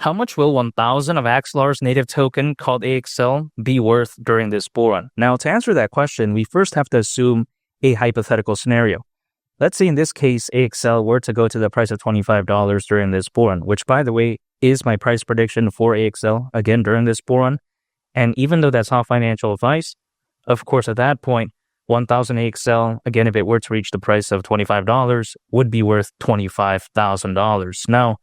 How much will 1,000 of Axelar's native token called AXL be worth during this bull run? Now, to answer that question, we first have to assume a hypothetical scenario. Let's say in this case, AXL were to go to the price of $25 during this bull run, which, by the way, is my price prediction for AXL, again, during this bull run. And even though that's not financial advice, of course, at that point, 1,000 AXL, again, if it were to reach the price of $25, would be worth $25,000. Now,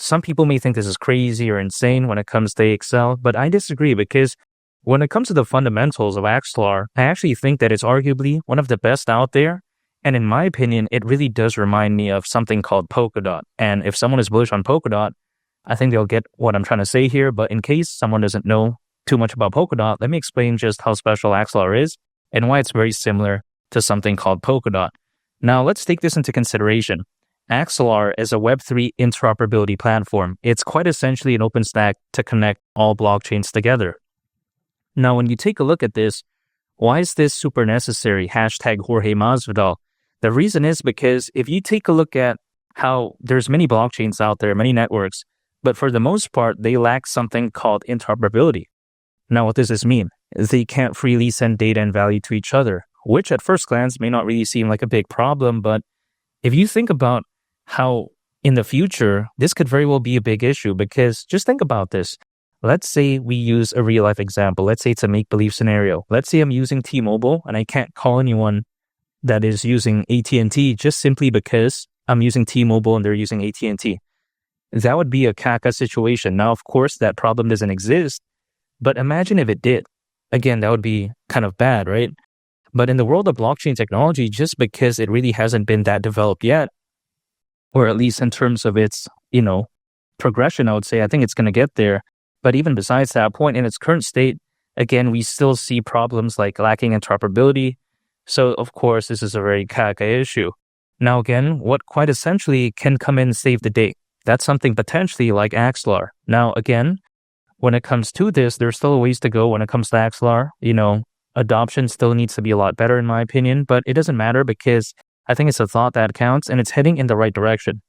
some people may think this is crazy or insane when it comes to AXL, but I disagree because when it comes to the fundamentals of Axelar, I actually think that it's arguably one of the best out there. And in my opinion, it really does remind me of something called Polkadot. And if someone is bullish on Polkadot, I think they'll get what I'm trying to say here. But in case someone doesn't know too much about Polkadot, let me explain just how special Axelar is and why it's very similar to something called Polkadot. Now, let's take this into consideration. Axelar is a Web3 interoperability platform. It's quite essentially an open stack to connect all blockchains together. Now, when you take a look at this, why is this super necessary? Hashtag Jorge Masvidal. The reason is because if you take a look at how there's many blockchains out there, many networks, but for the most part, they lack something called interoperability. Now, what does this mean? They can't freely send data and value to each other, which at first glance may not really seem like a big problem, but if you think about how in the future, this could very well be a big issue because just think about this. Let's say we use a real life example. Let's say it's a make-believe scenario. Let's say I'm using T-Mobile and I can't call anyone that is using AT&T just simply because I'm using T-Mobile and they're using AT&T. That would be a caca situation. Now, of course, that problem doesn't exist, but imagine if it did. Again, that would be kind of bad, right? But in the world of blockchain technology, just because it really hasn't been that developed yet, or at least in terms of its, progression, I would say, I think it's going to get there. But even besides that point, in its current state, again, we still see problems like lacking interoperability. So, of course, this is a very caca issue. Now, again, what quite essentially can come in and save the day? That's something potentially like Axelar. Now, again, when it comes to this, there's still a ways to go when it comes to Axelar. Adoption still needs to be a lot better, in my opinion, but it doesn't matter because I think it's a thought that counts and it's heading in the right direction.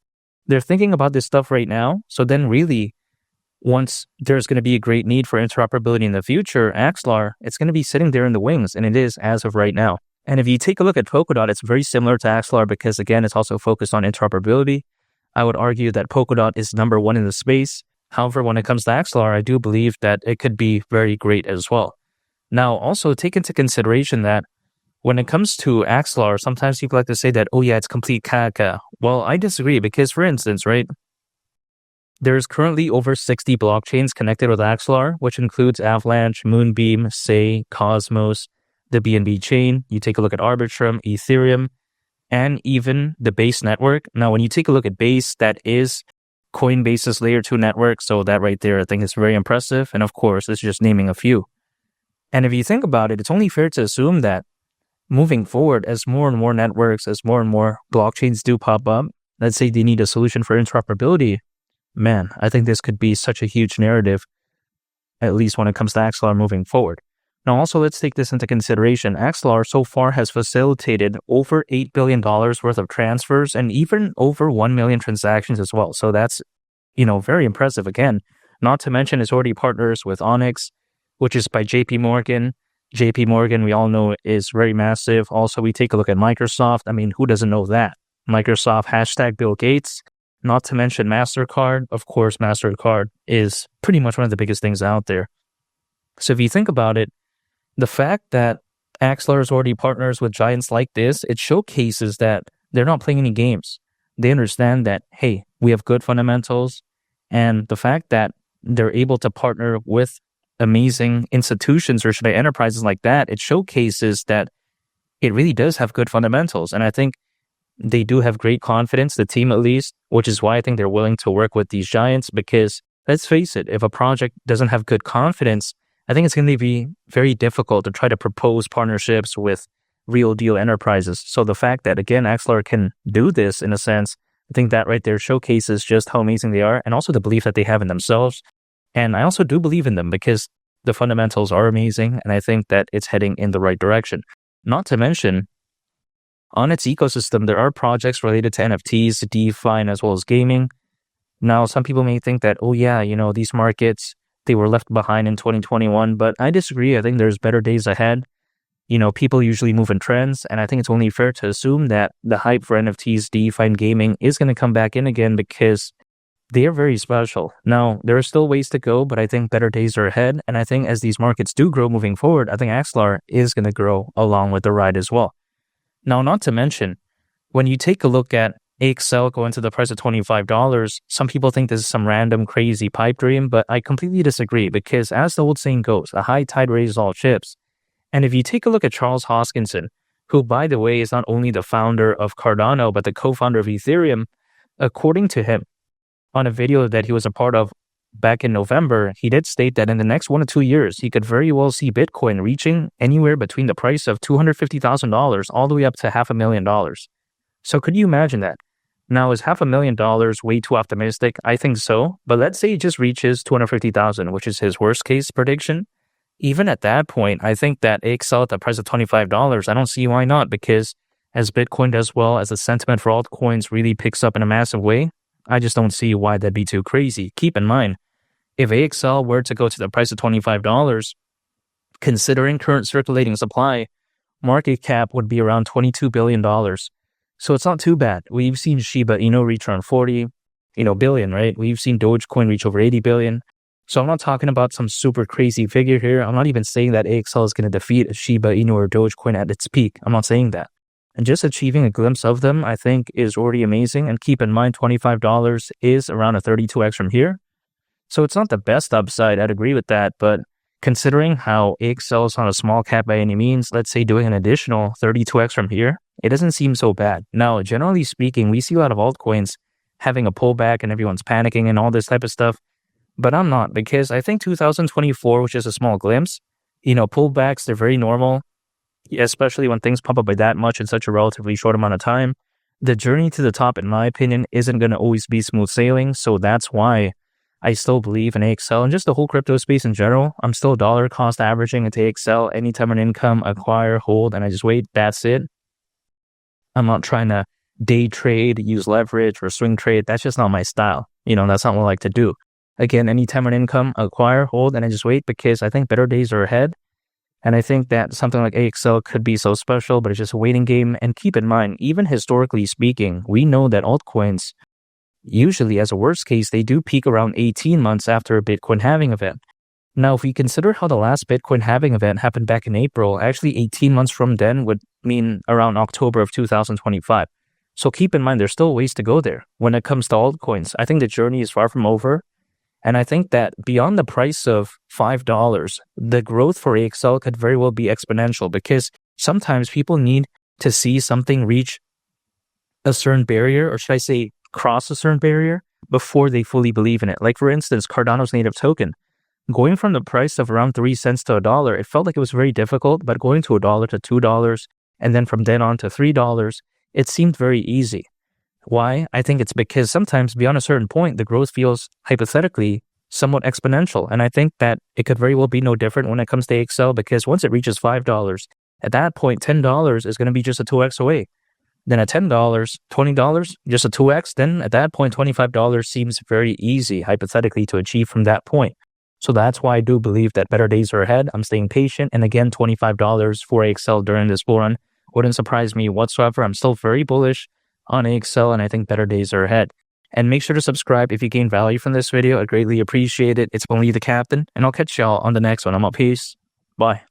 They're thinking about this stuff right now. So then really, once there's going to be a great need for interoperability in the future, Axelar, it's going to be sitting there in the wings, and it is as of right now. And if you take a look at Polkadot, it's very similar to Axelar because, again, it's also focused on interoperability. I would argue that Polkadot is number one in the space. However, when it comes to Axelar, I do believe that it could be very great as well. Now, also take into consideration that when it comes to Axelar, sometimes people like to say that, oh yeah, it's complete caca. Well, I disagree because, for instance, right, there's currently over 60 blockchains connected with Axelar, which includes Avalanche, Moonbeam, Say, Cosmos, the BNB chain. You take a look at Arbitrum, Ethereum, and even the Base network. Now, when you take a look at Base, that is Coinbase's layer 2 network. So that right there, I think is very impressive. And of course, it's just naming a few. And if you think about it, it's only fair to assume that moving forward, as more and more networks, as more and more blockchains do pop up, let's say they need a solution for interoperability, man, I think this could be such a huge narrative, at least when it comes to Axelar moving forward. Now, also, let's take this into consideration. Axelar so far has facilitated over $8 billion worth of transfers and even over 1 million transactions as well. So that's, very impressive again. Not to mention it's already partners with Onyx, which is by JP Morgan. JP Morgan, we all know, is very massive. Also, we take a look at Microsoft. I mean, who doesn't know that? Microsoft, hashtag Bill Gates. Not to mention MasterCard. Of course, MasterCard is pretty much one of the biggest things out there. So if you think about it, the fact that Axelar is already partners with giants like this, it showcases that they're not playing any games. They understand that, hey, we have good fundamentals. And the fact that they're able to partner with amazing institutions, or should I enterprises like that, it showcases that it really does have good fundamentals. And I think they do have great confidence, the team at least, which is why I think they're willing to work with these giants because, let's face it, if a project doesn't have good confidence, I think it's going to be very difficult to try to propose partnerships with real deal enterprises. So the fact that, again, Axelar can do this in a sense, I think that right there showcases just how amazing they are and also the belief that they have in themselves. And I also do believe in them because the fundamentals are amazing and I think that it's heading in the right direction. Not to mention, on its ecosystem, there are projects related to NFTs, DeFi, and as well as gaming. Now, some people may think that, oh yeah, these markets, they were left behind in 2021, but I disagree. I think there's better days ahead. People usually move in trends, and I think it's only fair to assume that the hype for NFTs, DeFi, and gaming is going to come back in again because they are very special. Now, there are still ways to go, but I think better days are ahead, and I think as these markets do grow moving forward, I think Axelar is going to grow along with the ride as well. Now, not to mention, when you take a look at AXL going to the price of $25, some people think this is some random crazy pipe dream, but I completely disagree because as the old saying goes, a high tide raises all ships. And if you take a look at Charles Hoskinson, who, by the way, is not only the founder of Cardano, but the co-founder of Ethereum, according to him, on a video that he was a part of back in November, he did state that in the next 1 to 2 years, he could very well see Bitcoin reaching anywhere between the price of $250,000 all the way up to $500,000. So could you imagine that? Now, is $500,000 way too optimistic? I think so, but let's say it just reaches $250,000, which is his worst case prediction. Even at that point, I think that AXL at the price of $25, I don't see why not, because as Bitcoin does well, as the sentiment for altcoins really picks up in a massive way, I just don't see why that'd be too crazy. Keep in mind, if AXL were to go to the price of $25, considering current circulating supply, market cap would be around $22 billion. So it's not too bad. We've seen Shiba Inu reach around 40 billion, right? We've seen Dogecoin reach over 80 billion. So I'm not talking about some super crazy figure here. I'm not even saying that AXL is going to defeat Shiba Inu or Dogecoin at its peak. I'm not saying that. And just achieving a glimpse of them, I think, is already amazing. And keep in mind, $25 is around a 32x from here. So it's not the best upside. I'd agree with that. But considering how AXL is not a small cap by any means, let's say doing an additional 32x from here, it doesn't seem so bad. Now, generally speaking, we see a lot of altcoins having a pullback and everyone's panicking and all this type of stuff. But I'm not, because I think 2024 was just a small glimpse. Pullbacks, they're very normal, especially when things pump up by that much in such a relatively short amount of time. The journey to the top, in my opinion, isn't going to always be smooth sailing. So that's why I still believe in AXL and just the whole crypto space in general. I'm still dollar cost averaging into AXL, anytime an income, acquire, hold, and I just wait. That's it. I'm not trying to day trade, use leverage, or swing trade. That's just not my style. That's not what I like to do. Again, anytime an income, acquire, hold, and I just wait because I think better days are ahead. And I think that something like AXL could be so special, but it's just a waiting game. And keep in mind, even historically speaking, we know that altcoins, usually as a worst case, they do peak around 18 months after a Bitcoin halving event. Now, if we consider how the last Bitcoin halving event happened back in April, actually 18 months from then would mean around October of 2025. So keep in mind, there's still ways to go there. When it comes to altcoins, I think the journey is far from over. And I think that beyond the price of $5, the growth for AXL could very well be exponential because sometimes people need to see something reach a certain barrier, or should I say cross a certain barrier, before they fully believe in it. Like for instance, Cardano's native token. Going from the price of around 3 cents to $1, it felt like it was very difficult, but going to $1 to $2, and then from then on to $3, it seemed very easy. Why? I think it's because sometimes beyond a certain point, the growth feels hypothetically somewhat exponential. And I think that it could very well be no different when it comes to AXL because once it reaches $5, at that point, $10 is going to be just a 2x away. Then at $10, $20, just a 2x. Then at that point, $25 seems very easy hypothetically to achieve from that point. So that's why I do believe that better days are ahead. I'm staying patient. And again, $25 for AXL during this bull run wouldn't surprise me whatsoever. I'm still very bullish on AXL, and I think better days are ahead. And make sure to subscribe if you gain value from this video. I greatly appreciate it. It's only the captain, and I'll catch y'all on the next one. I'm out. Peace. Bye.